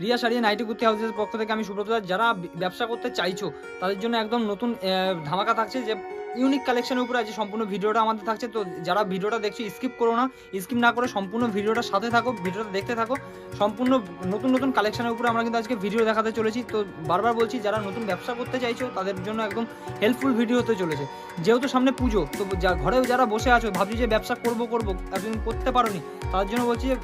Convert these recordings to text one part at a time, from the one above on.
Riya sari nightie kurti হাউসের পক্ষ থেকে আমি সুব্রত দাস। যারা ব্যবসা করতে চাইছো তাদের জন্য একদম নতুন ধামাকা থাকছে, যে ইউনিক কালেকশনের উপরে আছে সম্পূর্ণ ভিডিওটা আমাদের থাকছে। তো যারা ভিডিওটা দেখছো স্কিপ করো না, স্কিপ না করে সম্পূর্ণ ভিডিওটার সাথে থাকো, ভিডিওটা দেখতে থাকো। সম্পূর্ণ নতুন নতুন কালেকশনের উপরে আমরা কিন্তু আজকে ভিডিও দেখাতে চলেছি। তো বারবার বলছি, যারা নতুন ব্যবসা করতে চাইছো তাদের জন্য একদম হেল্পফুল ভিডিও হতে চলেছে। যেহেতু সামনে পুজো, তো ঘরেও যারা বসে আছো ভাবছি যে ব্যবসা করবো একদিন করতে পারোনি, তার জন্য বলছি যে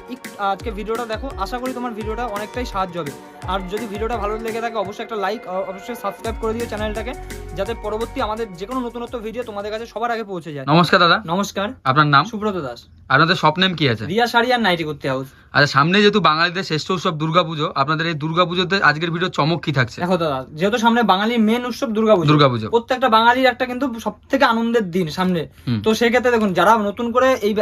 আজকে ভিডিওটা দেখো। আশা করি তোমার ভিডিওটা অনেকটাই সাহায্য হবে। আর যদি ভিডিওটা ভালো লেগে থাকে অবশ্যই একটা লাইক, অবশ্যই সাবস্ক্রাইব করে দিও চ্যানেলটাকে, যাতে পরবর্তী আমাদের যে কোনো নতুনত্ব ভিডিও তোমাদের কাছে সবার আগে পৌঁছে যায়। নমস্কার দাদা। নমস্কার। আপনার নাম? সুব্রত দাস। আপনাদের শপ নেম কি আছে? রিয়া শাড়ি আর নাইটি কুর্তি হাউস। আচ্ছা, সামনে যেহেতু বাঙালিদের শ্রেষ্ঠ উৎসব দুর্গাপুজো, আপনাদের এই দুর্গাপুজোতে আজকের ভিডিও চমক কি থাকছে? দেখো দাদা, যেহেতু সামনে বাঙালির মেন উৎসব দুর্গাপুজো, প্রত্যেকটা বাঙালির একটা কিন্তু সব থেকে আনন্দের দিন সামনে। তো সেক্ষেত্রে দেখুন, যারা নতুন করে এই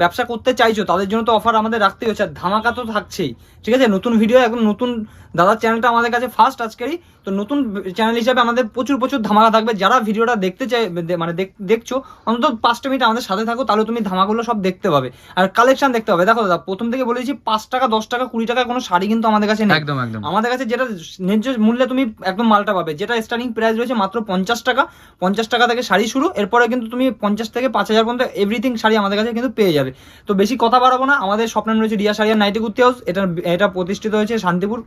ব্যবসা করতে চাইছো তাদের জন্য তো অফার আমাদের রাখতেই হচ্ছে, ধামাকা তো থাকছেই। ঠিক আছে, নতুন ভিডিও, একদম নতুন দাদার চ্যানেলটা আমাদের কাছে ফার্স্ট আজকেরই, তো নতুন চ্যানেল হিসাবে আমাদের প্রচুর ধামাকা থাকবে। যারা ভিডিওটা দেখতে চাই, মানে দেখছো, অন্তত 5 মিনিট আমাদের সাথে থাকো, তাহলে তুমি ধামাগুলো সব দেখতে পাবে আর কালেকশন দেখতে পাবে। দেখো দাদা, প্রথম থেকে বলেছি 5 টাকা 10 টাকা 20 টাকা কোনো শাড়ি কিন্তু আমাদের কাছে নেই। একদম একদম আমাদের কাছে যেটা ন্যায্য মূল্যে তুমি একদম মালটা পাবে, যেটা স্টার্টিং প্রাইস রয়েছে মাত্র 50 টাকা। 50 টাকা থেকে শাড়ি শুরু, এরপরে কিন্তু তুমি 50 থেকে 5000 পর্যন্ত এভরিথিং শাড়ি আমাদের কাছে কিন্তু পেয়ে যাবে। তো বেশি কথা বাড়াবো না, আমাদের স্বপ্ন রয়েছে রিয়া শাড়ি আর নাইটি কুর্তি হাউস। এটা প্রতিষ্ঠিত হয়েছে শান্তিপুর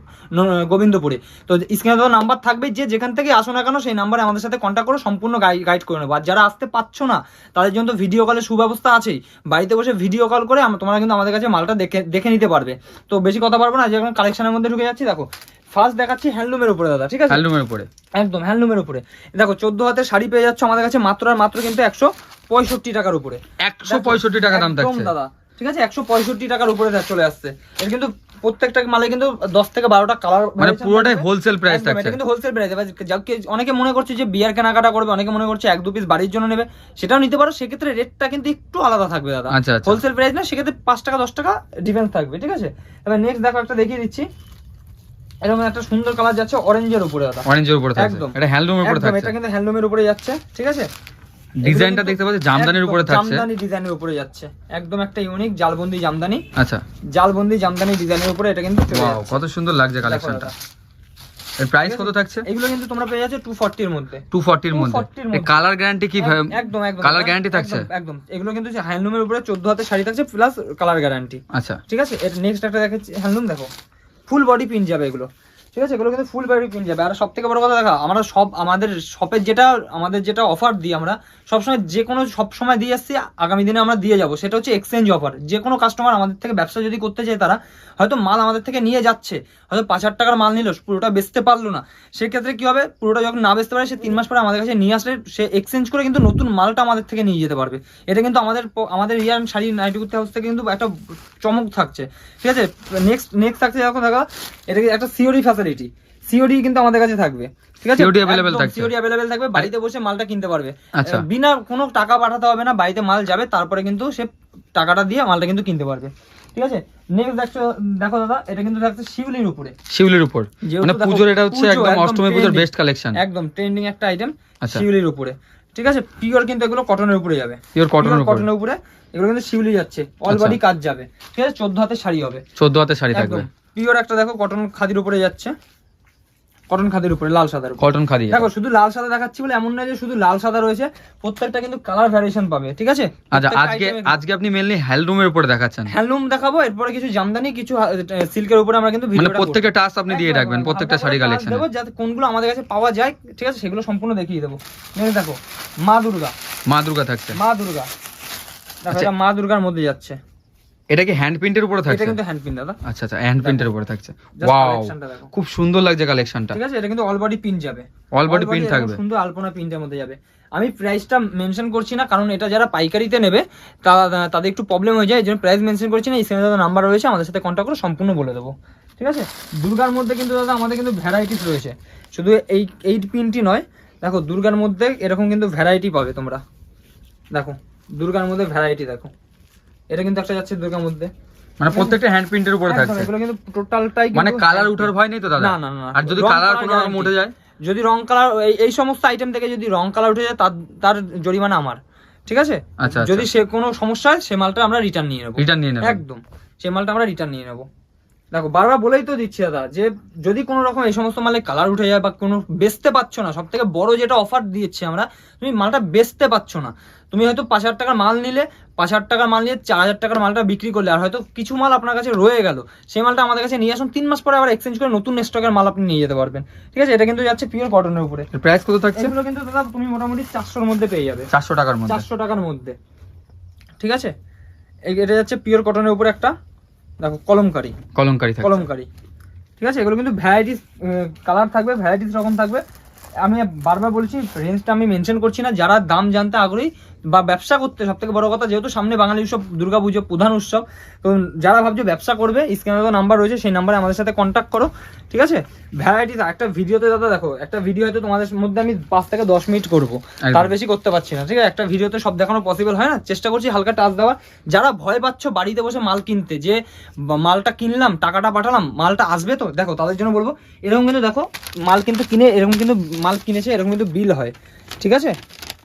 গোবিন্দপুরে। তো স্ক্রিনে তো নাম্বার থাকবে, যে যেখান থেকে আসো না কেন সেই নাম্বারে আমাদের সাথে কন্ট্যাক্ট করো, সম্পূর্ণ গাইড করে নেবো। আর যারা আসতে পারছো না তাদের জন্য তো ভিডিও কলের সুব্যবস্থা আছেই, বাড়িতে বসে ভিডিও কল করে তোমরা কিন্তু আমাদের কাছে মালটা দেখে নিতে পারবে। তো বেশি কথা পারবো না, যখন কালেকশনের মধ্যে ঢুকে যাচ্ছি। দেখো, ফার্স্ট দেখাচ্ছি হ্যান্ডলুমের উপরে দাদা। ঠিক আছে, হ্যান্ডলুমের উপরে, একদম হ্যান্ডলুমের উপরে। দেখো 14 হাতের শাড়ি পেয়ে যাচ্ছ আমাদের কাছে মাত্র আর মাত্র কিন্তু 165 টাকার উপরে। 165 টাকা দাম থাকছে দাদা। ঠিক আছে, 165 টাকার উপরে চলে আসছে। এর কিন্তু প্রত্যেকটা মালে কিন্তু 10 থেকে 12টা কালার, মানে পুরোটাই হোলসেল প্রাইস থাকছে। এটা কিন্তু হোলসেল প্রাইস। অনেকে মনে করছে যে বিয়ার কেনাকাটা করবে, অনেকে মনে করছে 1-2 পিস বাড়ির জন্য নেবে, সেটাও নিতে পারো। সেক্ষেত্রে রেটটা কিন্তু একটু আলাদা থাকবে দাদা। আচ্ছা, হোলসেল প্রাইস না, সেক্ষেত্রে 5 টাকা 10 টাকা ডিফারেন্স থাকবে। ঠিক আছে, এবার নেক্সট দেখো, একটা দেখিয়ে দিচ্ছি। এরকম একটা সুন্দর কালার যাচ্ছে অরেঞ্জের উপরে দাদা। অরেঞ্জের উপরে থাকছে, একদম এটা হ্যান্ডলুমের উপরে থাকছে। এটা কিন্তু হ্যান্ডলুমের উপরে যাচ্ছে। ঠিক আছে, ডিজাইনটা দেখতে পাচ্ছি জামদানির উপরে থাকছে, জামদানি ডিজাইনের উপরে যাচ্ছে। একদম একটা ইউনিক জালবন্দি জামদানি। আচ্ছা, জালবন্দি জামদানি ডিজাইনের উপরে এটা কিন্তু চলে যাচ্ছে। কত সুন্দর লাগছে কালেকশনটা। এর প্রাইস কত থাকছে? এগুলো কিন্তু তোমরা পেয়ে যাচ্ছে 240 এর মধ্যে। 240 এর মধ্যে। এই কালার গ্যারান্টি কি? একদম কালার গ্যারান্টি থাকছে একদম। এগুলো কিন্তু হ্যান্ডলুমের উপরে 14 হাতের শাড়ি থাকছে প্লাস কালার গ্যারান্টি। আচ্ছা, ঠিক আছে, এর নেক্সট একটা দেখাচ্ছি হ্যান্ডলুম। দেখো, ফুল বডি পিন যাবে এগুলো। ঠিক আছে, এগুলো কিন্তু ফুল বডি পিন যাবে। আর সব থেকে বড় কথা, দেখা আমরা আমাদের শপের যেটা অফার দিই, আমরা সবসময় সবসময় দিয়ে আসছি, আগামী দিনে আমরা দিয়ে যাবো, সেটা হচ্ছে এক্সচেঞ্জ অফার। যে কোনো কাস্টমার আমাদের থেকে ব্যবসা যদি করতে চায়, তারা হয়তো মাল আমাদের থেকে নিয়ে যাচ্ছে, হয়তো 5,000 টাকার মাল নিল, পুরোটা বেচতে পারলো না, সেক্ষেত্রে কি হবে, পুরোটা যখন না বেচতে পারে সে 3 মাস পরে আমাদের কাছে নিয়ে আসলে সে এক্সচেঞ্জ করে কিন্তু নতুন মালটা আমাদের থেকে নিয়ে যেতে পারবে। এটা কিন্তু আমাদের রিয়া শাড়ি নাইটি কুর্তি হাউস থেকে কিন্তু একটা চমক থাকছে। ঠিক আছে, নেক্সট থাকছে দেখা, এটা একটা সিওডি ফ্যাসিলিটি। সিওডি কিন্তু আমাদের কাছে থাকবে। ঠিক আছে, সিওডি अवेलेबल থাকছে। সিওডি अवेलेबल থাকবে, বাড়িতে বসে মালটা কিনতে পারবে। আচ্ছা, বিনা কোনো টাকা পাঠাতে হবে না, বাড়িতে মাল যাবে, তারপরে কিন্তু সে টাকাটা দিয়ে মালটা কিন্তু কিনতে পারবে। ঠিক আছে, নেক্সট দেখো দাদা, এটা কিন্তু থাকছে শিউলির উপরে। শিউলির উপর, মানে পূজোর এটা হচ্ছে একদম অষ্টমী পূজোর বেস্ট কালেকশন, একদম ট্রেন্ডিং একটা আইটেম শিউলির উপরে। ঠিক আছে, পিওর কিন্তু এগুলো কটনের উপরে যাবে, পিওর কটনের উপরে এগুলো কিন্তু শিউলি যাচ্ছে, অল বডি কাজ যাবে। ঠিক আছে, 14 হাতের শাড়ি হবে, 14 হাতের শাড়ি থাকবে। পিওর একটা দেখো কটন খাদির উপরে যাচ্ছে, কটন খাদির উপরে লাল সাদার উপরে। কটন খাদি। দেখো, শুধু লাল সাদা দেখাচ্ছি বলে এমন নয় যে শুধু লাল সাদা রয়েছে, প্রত্যেকটা কিন্তু কালার ভ্যারিয়েশন পাবে। ঠিক আছে, আচ্ছা, আজকে আপনি মেইনলি হ্যান্ডলুমের উপরে দেখাচ্ছেন। হ্যান্ডলুম দেখাবো, এরপরে কিছু জামদানি, কিছু সিল্কের উপরে আমরা কিন্তু মানে প্রত্যেকটা টাস্ক আপনি দিয়ে রাখবেন, প্রত্যেকটা শাড়ি কালেকশন দেবো, যাতে কোনগুলো আমাদের কাছে পাওয়া যায়। ঠিক আছে, সেগুলো সম্পূর্ণ দেখিয়ে দেবো। দেখো, মা দুর্গা থাকছে। দেখো, এটা মা দুর্গার মধ্যে যাচ্ছে। এটা কি হ্যান্ড প্রিন্টের উপরে থাকছে? এটা কিন্তু হ্যান্ড প্রিন্ট দাদা। আচ্ছা, হ্যান্ড প্রিন্টের উপরে থাকছে। ওয়াও, খুব সুন্দর লাগছে কালেকশনটা। ঠিক আছে, এটা কিন্তু অল বডি প্রিন্ট যাবে, অল বডি প্রিন্ট থাকবে, সুন্দর আলপনা প্রিন্টের মধ্যে যাবে। আমি প্রাইসটা মেনশন করছি না, কারণ এটা যারা পাইকারিতে নেবে তাদের একটু প্রবলেম হয়ে যায়, এই জন্য প্রাইস মেনশন করছি না। স্ক্রিনে দাদা নাম্বার রয়েছে, আমাদের সাথে কন্ট্যাক্ট করে সম্পূর্ণ বলে দেবো। ঠিক আছে, দুর্গার মধ্যে কিন্তু দাদা আমাদের কিন্তু ভ্যারাইটিস রয়েছে, শুধু এই প্রিন্টই নয়। দেখো, দুর্গার মধ্যে এরকম কিন্তু ভ্যারাইটি পাবে তোমরা। দেখো, দুর্গার মধ্যে ভ্যারাইটি দেখো, এটা কিন্তু একটা যাচ্ছে দুর্গার মধ্যে, মানে প্রত্যেকটা হ্যান্ড প্রিন্টের উপরে থাকছে। এগুলো কিন্তু টোটালটাই মানে কালার উঠার ভয় নেই তো দাদা? না। আর যদি কালার কোনো রকম উঠে যায়, যদি রং কালার এই সমস্ত আইটেম থেকে যদি রং কালার উঠে যায়, তার জরিমানা আমার। ঠিক আছে, যদি সে কোনো সমস্যা হয়, সে মালটা আমরা রিটার্ন নিয়ে নেবো। একদম, সে মালটা আমরা রিটার্ন নিয়ে নেবো। দেখো বারবার বলেই তো দিচ্ছি দাদা, যে যদি কোনো রকম এই সমস্ত মালে কালার উঠে যায় বা কোনো বেচতে পারছো না, সব থেকে বড় যেটা অফার দিচ্ছি আমরা, তুমি মালটা বেচতে পারছো না, তুমি হয়তো 5,000 টাকার মাল নিলে, 5,000 টাকার মাল নিয়ে 4,000 টাকার মালটা বিক্রি করলে, আর হয়তো কিছু মাল আপনার কাছে রয়ে গেল, সেই মালটা আমাদের কাছে নিয়ে আসুন, 3 মাস পরে আবার এক্সচেঞ্জ করে নতুন স্টকের মাল আপনি নিয়ে যেতে পারবেন। ঠিক আছে, এটা কিন্তু যাচ্ছে পিওর কটনের উপরে। প্রাইস কত থাকছে? এগুলো কিন্তু দাদা তুমি মোটামুটি 400-র মধ্যে পেয়ে যাবে, 400 টাকার মধ্যে, 400 টাকার মধ্যে। ঠিক আছে, এটা যাচ্ছে পিওর কটনের উপরে একটা দেখো কলমকারি থাকছে। কলমকারি। ঠিক আছে, এগুলো কিন্তু ভ্যারাইটিস কালার থাকবে, ভ্যারাইটিস রকম থাকবে। আমি বারবার বলছি, রেঞ্জটা আমি মেনশন করছি না, যারা দাম জানতে আগ্রহী বা ব্যবসা করতে, সব থেকে বড় কথা যেহেতু সামনে বাঙালি উৎসব দুর্গাপুজো প্রধান উৎসব, তো যারা ভাবছো ব্যবসা করবে, স্ক্রিনে নাম্বার রয়েছে, সেই নাম্বারে আমাদের সাথে কন্ট্যাক্ট করো। ঠিক আছে, ভ্যারাইটিস একটা ভিডিওতে দাদা দেখো, একটা ভিডিও হয়তো তোমাদের মধ্যে আমি 5 থেকে 10 মিনিট করবো, তার বেশি করতে পারছি না। ঠিক আছে, একটা ভিডিওতে সব দেখানো পসিবল হয় না, চেষ্টা করছি হালকা টাচ দেওয়ার। যারা ভয় পাচ্ছ বাড়িতে বসে মাল কিনতে, যে মালটা কিনলাম, টাকাটা পাঠালাম, মালটা আসবে তো, দেখো তাদের জন্য বলবো, এরকম কিন্তু দেখো মাল কিন্তু কিনে, এরকম কিন্তু মাল কিনেছে, এরকম কিন্তু বিল হয়। ঠিক আছে,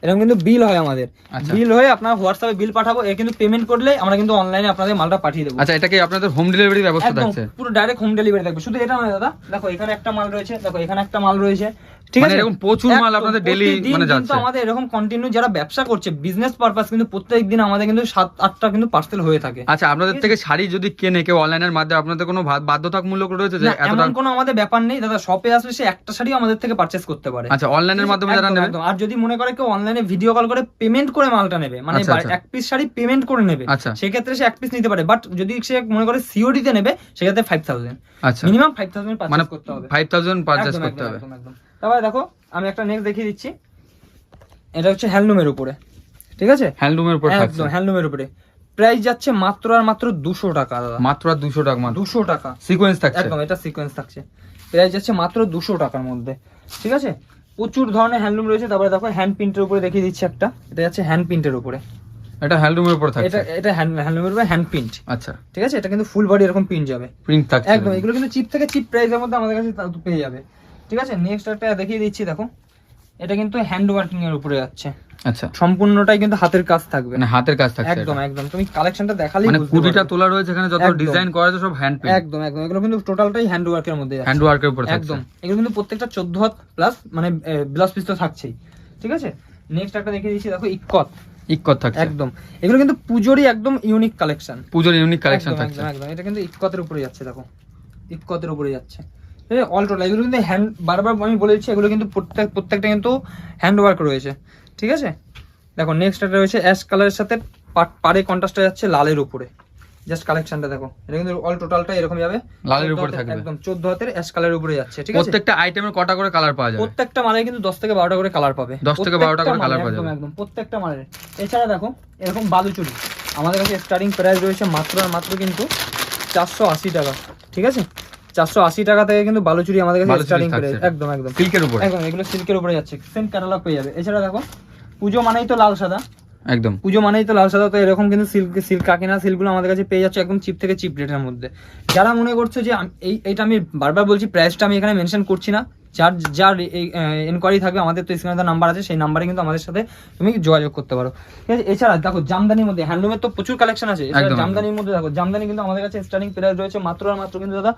এরকম কিন্তু বিল হয় আমাদের, বিল হয়ে আপনার হোয়াটসঅ্যাপে বিল পাঠাবো, এর কিন্তু পেমেন্ট করলে আমরা কিন্তু অনলাইনে আপনাদের মালটা পাঠিয়ে দেবো। আচ্ছা, এটা কি আপনাদের হোম ডেলিভারি ব্যবস্থা থাকছে? পুরো ডাইরেক্ট হোম ডেলিভারি থাকবে। শুধু এটা নয় দাদা, দেখো এখানে একটা মাল রয়েছে, দেখো এখানে একটা মাল রয়েছে। ঠিক আছে, এরকম প্রচুর মাল আপনাদের ডেইলি মানে যাচ্ছে। কিন্তু আমাদের এরকম কন্টিনিউ যারা ব্যবসা করছে বিজনেস পারপাস, কিন্তু প্রত্যেকদিন আমাদের কিন্তু 7-8টা কিন্তু পার্সেল হয়ে থাকে। আচ্ছা, আপনাদের থেকে শাড়ি যদি কেনে কেউ অনলাইনের মাধ্যমে, আপনাদের কোনো বাধ্যতামূলক রয়েছে যে এত এমন কোনো আমাদের ব্যাপার নেই দাদা, শপে আসলে সে একটা শাড়ি আমাদের থেকে পারচেজ করতে পারে। আচ্ছা, অনলাইনের মাধ্যমে যারা নেবে, আর যদি মনে করে কেউ অনলাইনে ভিডিও কল করে পেমেন্ট করে মালটা নেবে, মানে এক পিস শাড়ি পেমেন্ট করে নেবে, সেক্ষেত্রে সে এক পিস নিতে পারে। বাট যদি সে মনে করে সিওডি তে নেবে, সেক্ষেত্রে 5,000, আচ্ছা মিনিমাম 5,000 পারচেজ করতে হবে, 5,000 পারচেজ করতে হবে। তারপরে দেখো আমি একটা নেক্সট দেখিয়ে দিচ্ছি, এটা হচ্ছে হ্যান্ডলুমের উপরে। ঠিক আছে, হ্যান্ডলুমের উপরে, একদম হ্যান্ডলুমের উপরে। প্রাইস যাচ্ছে মাত্র আর মাত্র 200 টাকা দাদা, মাত্র আর 200 টাকা, 200 টাকা সিকোয়েন্স থাকছে, একদম এটা সিকোয়েন্স থাকছে। প্রাইস যাচ্ছে মাত্র 200 টাকার মধ্যে। ঠিক আছে, প্রচুর ধরনের হ্যান্ডলুম রয়েছে। তারপরে দেখো হ্যান্ড প্রিন্টের উপরে দেখিয়ে দিচ্ছি একটা, এটা যাচ্ছে হ্যান্ড প্রিন্টের উপরে, এটা হ্যান্ডলুমের উপরে থাকছে, এটা হ্যান্ডলুমের উপরে হ্যান্ড প্রিন্ট। আচ্ছা, ঠিক আছে, এটা কিন্তু ফুল বডি এরকম প্রিন্ট যাবে, প্রিন্ট থাকছে একদম। এগুলো কিন্তু চিপ থেকে চিপ প্রাইসের মধ্যে আমাদের কাছে পেয়ে যাবে। ঠিক আছে, নেক্সট একটা দেখিয়ে দিচ্ছি, দেখো এটা কিন্তু হ্যান্ড ওয়ার্কিং এর উপরে যাচ্ছে। আচ্ছা, সম্পূর্ণটাই কিন্তু হাতের কাজ থাকবে, মানে হাতের কাজ থাকছে, একদম একদম। তুমি কালেকশনটা দেখালেই মানে বুঝতে কুটিটা পারবে। তোলা রয়েছে এখানে, যত ডিজাইন করা আছে সব হ্যান্ড প্রিন্ট, একদম একদম। এগুলো কিন্তু টোটালটাই হ্যান্ড ওয়ার্কের মধ্যে যাচ্ছে, হ্যান্ড ওয়ার্কের উপরে থাকছে, একদম। এগুলো কিন্তু প্রত্যেকটা 14 হাত প্লাস, মানে ব্লাউজ পিস তো থাকছেই। ঠিক আছে, নেক্সট একটা দেখিয়ে দিচ্ছি, দেখো ইক্কত থাকছে, একদম। এগুলো কিন্তু পুজোরই একদম ইউনিক কালেকশন, পুজোর ইউনিক কালেকশন থাকছে, একদম। এটা কিন্তু ইক্কতের উপরে যাচ্ছে, দেখো ইক্কতের উপরে যাচ্ছে। অল টোটাল এগুলো কিন্তু হ্যান্ড, বারবার আমি বলেছি, এগুলো কিন্তু প্রত্যেকটা কিন্তু হ্যান্ড ওয়ার্ক রয়েছে। ঠিক আছে, দেখো নেক্সট একটা রয়েছে অ্যাশ কালারের সাথে পাড়ে কন্ট্রাস্টে যাচ্ছে লালের উপরে। জাস্ট কালেকশনটা দেখো, এটা কিন্তু অল টোটালটা এরকম যাবে, লালের উপরে থাকবে, একদম 14 হাতের অ্যাশ কালারের উপরে যাচ্ছে। ঠিক আছে, প্রত্যেকটা আইটেমের কটা করে কালার পাওয়া যাবে? প্রত্যেকটা মালে কিন্তু 10 থেকে 12টা করে কালার পাবে, 10 থেকে 12টা করে কালার পাওয়া যাবে, একদম প্রত্যেকটা মালের। এছাড়া দেখো এরকম বালুচুরি আমাদের কাছে স্টার্টিং প্রাইস রয়েছে মাত্র আর মাত্র কিন্তু 480 টাকা। ঠিক আছে, 480 টাকা থেকে কিন্তু বালুচুরি আমাদের কাছে স্টার্টিং প্রাইস, একদম একদম সিল্কের উপরে, একদম। এগুলো সিল্কের উপরে যাচ্ছে, সেম ক্যাটালগ পেয়ে যাবে। এছাড়া দেখো পুজো মানেই তো লাল সাদা, একদম পুজো মানেই তো লাল সাদা, তো এরকম কিন্তু সিল্ক কাকিনা সিল্কগুলো আমাদের কাছে পেয়ে যাচ্ছে একদম চিপ থেকে চিপ রেটের মধ্যে। যারা মনে করছো যে এইটা আমি বারবার বলছি, প্রাইসটা আমি এখানে মেনশন করছি না, যার এনকোয়ারি থাকবে, আমাদের তো স্ক্রিনে নাম্বার আছে, সেই নাম্বারে কিন্তু আমাদের সাথে তুমি যোগাযোগ করতে পারো। ঠিক আছে, এছাড়া দেখো জামদানির মধ্যে হ্যান্ডলুমের তো প্রচুর কালেকশন আছে। জামদানির মধ্যে দেখো, জামদানি কিন্তু আমাদের কাছে স্টার্টিং প্রাইস রয়েছে মাত্র আর মাত্র কিন্তু দাদা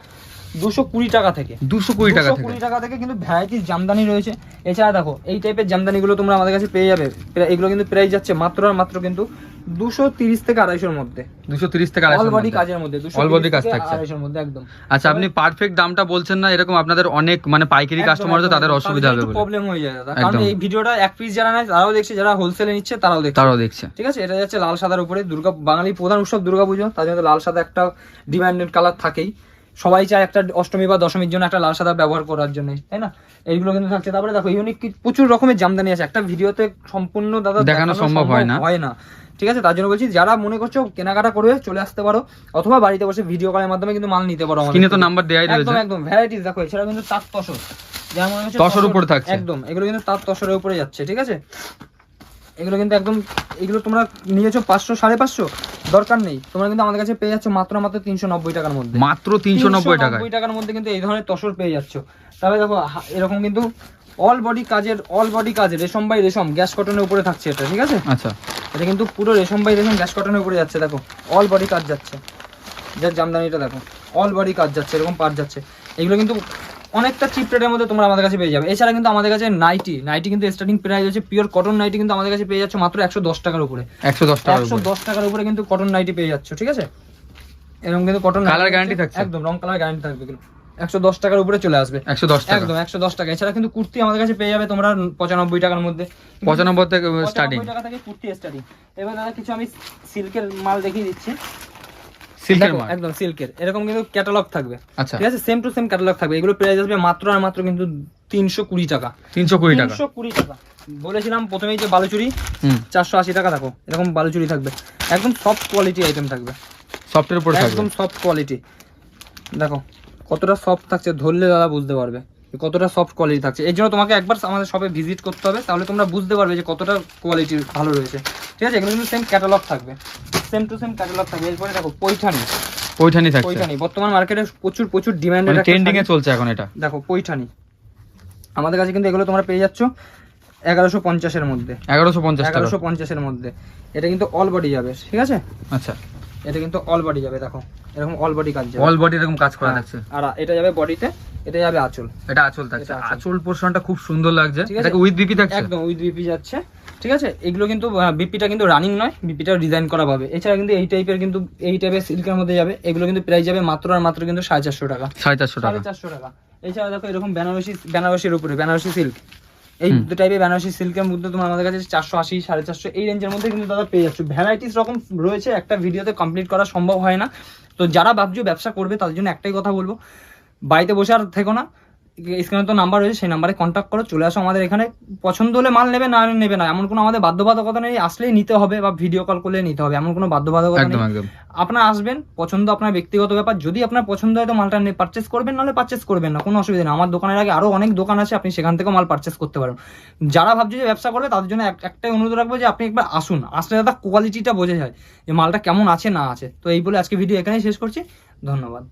220 টাকা থেকে, 220 টাকা থেকে কিন্তু ভ্যারাইটিস জামদানি রয়েছে। এছাড়া দেখো এই টাইপের জামদানিগুলো তোমরা আমাদের কাছে পেয়ে যাবে, এগুলো কিন্তু প্রাইস যাচ্ছে মাত্র আর মাত্র কিন্তু 230 থেকে 250 এর মধ্যে, 230 থেকে 250 অল বডি কাজের মধ্যে, অল বডি কাজ থাকছে 250 এর মধ্যে, একদম। আচ্ছা, আপনি পারফেক্ট দামটা বলছেন না, এরকম আপনাদের অনেক মানে পাইকারি কাস্টমার আছে, তাদের অসুবিধা হবে বলে প্রবলেম হয়ে যায় দাদা, কারণ এই ভিডিওটা এক পিস যারা নেয় তারাও দেখছে, যারা হোলসেলে নিচ্ছে তারাও দেখছে। ঠিক আছে, এটা যাচ্ছে লাল সাদার উপরে, বাঙালি প্রধান উৎসব দুর্গাপুজো, তার জন্য লাল সাদা একটা ডিমান্ডেড কালার থাকেই, সবাই চায় একটা অষ্টমী বা দশমীর জন্য একটা লাল সাদা ব্যবহার করার জন্য, তাই না? এইগুলো কিন্তু থাকছে। তারপরে দেখো ইউনিক প্রচুর রকমের জামদানি আছে, একটা ভিডিওতে সম্পূর্ণ দাদা দেখানো সম্ভব হয় না। ঠিক আছে, তার জন্য বলছি যারা মনে করছো কেনাকাটা করবে চলে আসতে পারো, অথবা বাড়িতে বসে ভিডিও কলের মাধ্যমে কিন্তু মাল নিতে পারো। স্ক্রিনে তো নাম্বার দেয়াই রয়েছে, একদম ভ্যারাইটিস দেখো। এছাড়া কিন্তু তাঁত তসর, যেমন মনে হচ্ছে তসর উপরে থাকছে, একদম এগুলো কিন্তু তাঁত তসরের উপরে যাচ্ছে। ঠিক আছে, এগুলো কিন্তু একদম, এগুলো তোমরা নিয়েছো 500 550, দরকার নেই, তোমরা কিন্তু আমাদের কাছে পেয়ে যাচ্ছ মাত্র 390 টাকার মধ্যে, মাত্র 390 টাকার মধ্যে কিন্তু এই ধরনের তসর পেয়ে যাচ্ছ। তারপরে দেখো এরকম কিন্তু অল বডি কাজের রেশম বাই রেশম গ্যাস কটনের উপরে থাকছে এটা। ঠিক আছে, আচ্ছা, এটা কিন্তু পুরো রেশম বাই রেশম গ্যাস কটনের উপরে যাচ্ছে, দেখো অল বডি কাজ যাচ্ছে। যার জামদানিটা দেখো অল বডি কাজ যাচ্ছে, এরকম পার যাচ্ছে। এগুলো কিন্তু অনেকটা চিপ রেটের মধ্যে তোমরা আমাদের কাছে পেয়ে যাবে। এছাড়া কিন্তু আমাদের কাছে নাইটি কিন্তু স্টার্টিং প্রাইস হচ্ছে পিওর কটন নাইটি কিন্তু আমাদের কাছে পেয়ে যাচ্ছে মাত্র 110 টাকার উপরে। 110 টাকার উপরে কিন্তু কটন নাইটি পেয়ে যাচ্ছ, ঠিক আছে। এরকম কিন্তু কটন কালার গ্যারান্টি থাকছে, একদম রং কালার গ্যারান্টি থাকবে। কিন্তু 110 টাকার উপরে চলে আসবে, 110 টাকা, একদম 110 টাকা। এছাড়া কিন্তু কুর্তি আমাদের কাছে পেয়ে যাবে তোমরা 95 টাকার মধ্যে, 95 থেকে স্টার্টিং, 95 টাকা থেকে কুর্তি স্টার্টিং। এবার দাদা কিছু আমি সিল্কের মাল দেখিয়ে দিচ্ছি, সিল্কের মাল, একদম সিল্কের। এরকম কিন্তু ক্যাটালগ থাকবে, আচ্ছা ঠিক আছে, সেম টু সেম ক্যাটালগ থাকবে। এগুলো প্রাইস আসবে মাত্র আর মাত্র কিন্তু 320 টাকা, 320 টাকা। 320 টাকা। বলেছিলাম প্রথমেই যে বালুচুরি 480 টাকা, দেখো এরকম বালুচুরি থাকবে, একদম সফট কোয়ালিটি আইটেম থাকবে, সফটের উপর থাকবে, একদম সফট কোয়ালিটি। দেখো কতটা সফট থাকছে, ধরলে দাদা বুঝতে পারবে কতটা সফট কোয়ালিটি থাকছে। এর জন্য তোমাকে একবার আমাদের শপে ভিজিট করতে হবে, তাহলে তোমরা বুঝতে পারবে যে কতটা কোয়ালিটি ভালো রয়েছে, ঠিক আছে। এগুলো কিন্তু সেম ক্যাটালগ থাকবে, সেম টু সেম ক্যাটালগ থাকবে। এরপরে দেখো পৈঠানি থাকছে, পৈঠানি বর্তমান মার্কেটে প্রচুর ডিমান্ড, ট্রেন্ডিং এ চলছে এখন এটা। দেখো পৈঠানি আমাদের কাছে কিন্তু এগুলো তোমরা পেয়ে যাচ্ছ 1150 এর মধ্যে, 1150 এর মধ্যে। এটা কিন্তু অল বডি যাবে, ঠিক আছে। আচ্ছা, এটা কিন্তু অল বডি যাবে, দেখো এরকম অল বডি কাজ যাবে, অল বডি এরকম কাজ করা থাকছে। আর এটা যাবে বডিতে, এটা যাবে আঁচল, এটা আঁচল থাকছে, এটা আঁচল। আঁচল পোরশনটা খুব সুন্দর লাগছে। ঠিক আছে। এটাকে উইথ বিপি থাকছে, একদম উইথ বিপি যাচ্ছে, ঠিক আছে। এগুলো কিন্তু বিপিটা কিন্তু রানিং নয়, বিপিটা ডিজাইন করা পাবে। এছাড়া কিন্তু এই টাইপের সিল্কের মধ্যে যাবে, এগুলো কিন্তু প্রাইস যাবে মাত্র আর মাত্র কিন্তু 450 টাকা, 450 টাকা। 450 টাকা। এছাড়া দেখো এরকম বেনারসির উপরে বেনারসি সিল্ক, এই দু টাইপের বেনারসি সিল্কের মধ্যে তোমার আমাদের কাছে 480 450 এই রেঞ্জের মধ্যে কিন্তু দাদা পেয়ে যাচ্ছ। ভ্যারাইটিস রকম রয়েছে, একটা ভিডিওতে কমপ্লিট করা সম্ভব হয় না। তো যারা ভাবছো ব্যবসা করবে তাদের জন্য একটাই কথা বলবো, বাড়িতে বসে আর থেকো না, স্ক্রিনে তো নাম্বার রয়েছে, সেই নাম্বারে কন্ট্যাক্ট করো, চলে আসো আমাদের এখানে। পছন্দ হলে মাল নেবে, না নেবে না, এমন কোনো আমাদের বাধ্যবাধকতা নেই। আসলেই নিতে হবে বা ভিডিও কল করলে নিতে হবে, এমন কোনো বাধ্যবাধকতা নেই। আপনারা আসবেন, পছন্দ আপনার ব্যক্তিগত ব্যাপার। যদি আপনার পছন্দ হয় তো মালটা পারচেস করবেন, নাহলে পারচেস করবেন না, কোনো অসুবিধা নেই। আমার দোকানের আগে আরো অনেক দোকান আছে, আপনি সেখান থেকেও মাল পারচেস করতে পারেন। যারা ভাবছে যে ব্যবসা করবে তাদের জন্য একটাই অনুরোধ রাখবো যে আপনি একবার আসুন, আসলে দাদা কোয়ালিটিটা বোঝা যায় যে মালটা কেমন আছে না আছে। তো এই বলে আজকে ভিডিও এখানেই শেষ করছি, ধন্যবাদ।